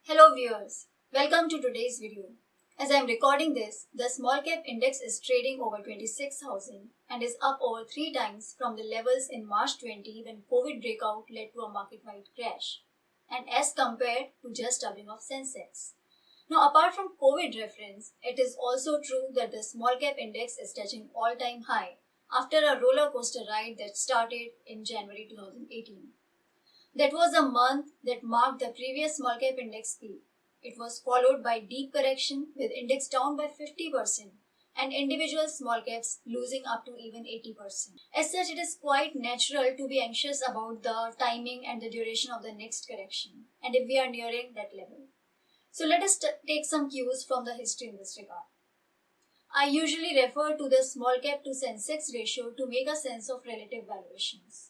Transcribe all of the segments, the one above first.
Hello viewers, welcome to today's video. As I am recording this, the small cap index is trading over 26,000 and is up over 3 times from the levels in March 20 when COVID breakout led to a market-wide crash, and as compared to just doubling of Sensex. Now apart from COVID reference, it is also true that the small cap index is touching all-time high after a roller coaster ride that started in January 2018. That was a month that marked the previous small cap index peak. It was followed by deep correction with index down by 50% and individual small caps losing up to even 80%. As such, it is quite natural to be anxious about the timing and the duration of the next correction and if we are nearing that level. So let us take some cues from the history in this regard. I usually refer to the small cap to Sensex ratio to make a sense of relative valuations.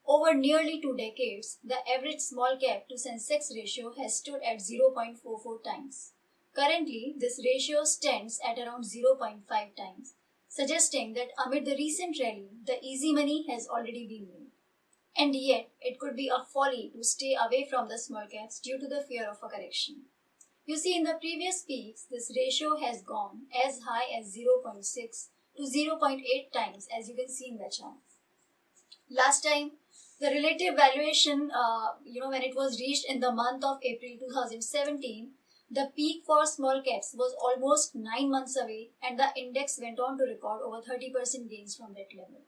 Over nearly 2 decades, the average small cap to Sensex ratio has stood at 0.44 times. Currently, this ratio stands at around 0.5 times, suggesting that amid the recent rally, the easy money has already been made. And yet, it could be a folly to stay away from the small caps due to the fear of a correction. You see, in the previous peaks, this ratio has gone as high as 0.6 to 0.8 times, as you can see in the chart. Last time, the relative valuation, when it was reached in the month of April 2017, the peak for small caps was almost 9 months away and the index went on to record over 30% gains from that level.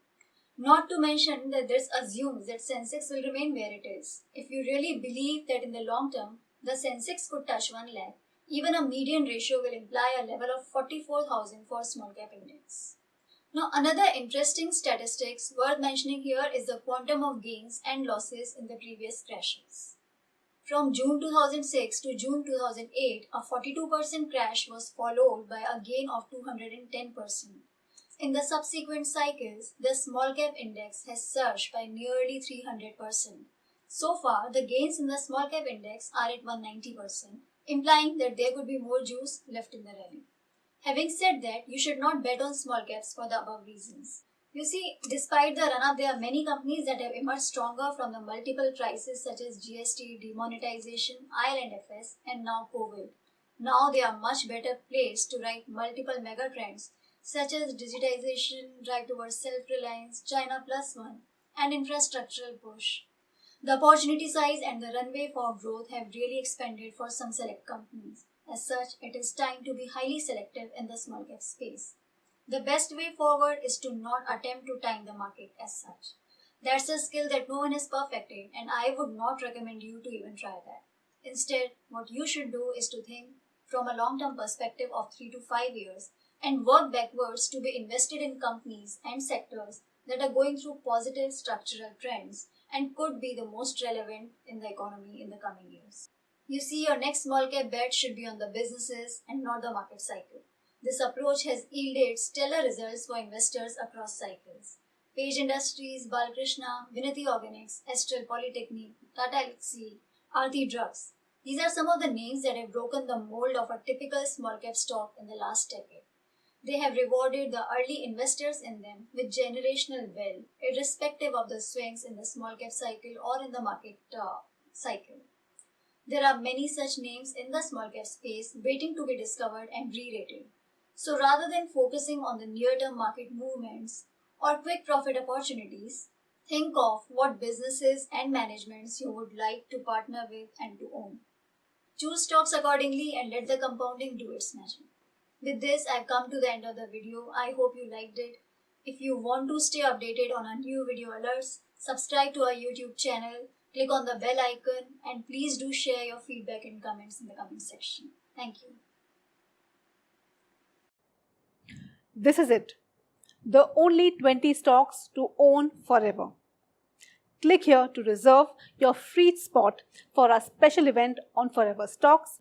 Not to mention that this assumes that Sensex will remain where it is. If you really believe that in the long term, the Sensex could touch 1 lakh, even a median ratio will imply a level of 44,000 for small cap index. Now, another interesting statistics worth mentioning here is the quantum of gains and losses in the previous crashes. From June 2006 to June 2008, a 42% crash was followed by a gain of 210%. In the subsequent cycles, the small cap index has surged by nearly 300%. So far, the gains in the small cap index are at 190%, implying that there could be more juice left in the rally. Having said that, you should not bet on small caps for the above reasons. You see, despite the run-up, there are many companies that have emerged stronger from the multiple crises such as GST, demonetization, IL&FS, and now COVID. Now they are much better placed to ride multiple mega trends such as digitization, drive towards self-reliance, China Plus One, and infrastructural push. The opportunity size and the runway for growth have really expanded for some select companies. As such, it is time to be highly selective in the small cap space. The best way forward is to not attempt to time the market as such. That's a skill that no one has perfected, and I would not recommend you to even try that. Instead, what you should do is to think from a long-term perspective of 3 to 5 years and work backwards to be invested in companies and sectors that are going through positive structural trends and could be the most relevant in the economy in the coming years. You see, your next small cap bet should be on the businesses and not the market cycle. This approach has yielded stellar results for investors across cycles. Page Industries, Balkrishna, Vinati Organics, Astral Polytechnic, Tata Elxsi, Aarti Drugs. These are some of the names that have broken the mold of a typical small cap stock in the last decade. They have rewarded the early investors in them with generational wealth, irrespective of the swings in the small cap cycle or in the market cycle. There are many such names in the small cap space waiting to be discovered and re-rated. So rather than focusing on the near-term market movements or quick profit opportunities, think of what businesses and managements you would like to partner with and to own. Choose stocks accordingly and let the compounding do its magic. With this, I've come to the end of the video. I hope you liked it. If you want to stay updated on our new video alerts, subscribe to our YouTube channel, click on the bell icon, and please do share your feedback and comments in the comment section. Thank you. This is it. The only 20 stocks to own forever. Click here to reserve your free spot for our special event on Forever Stocks.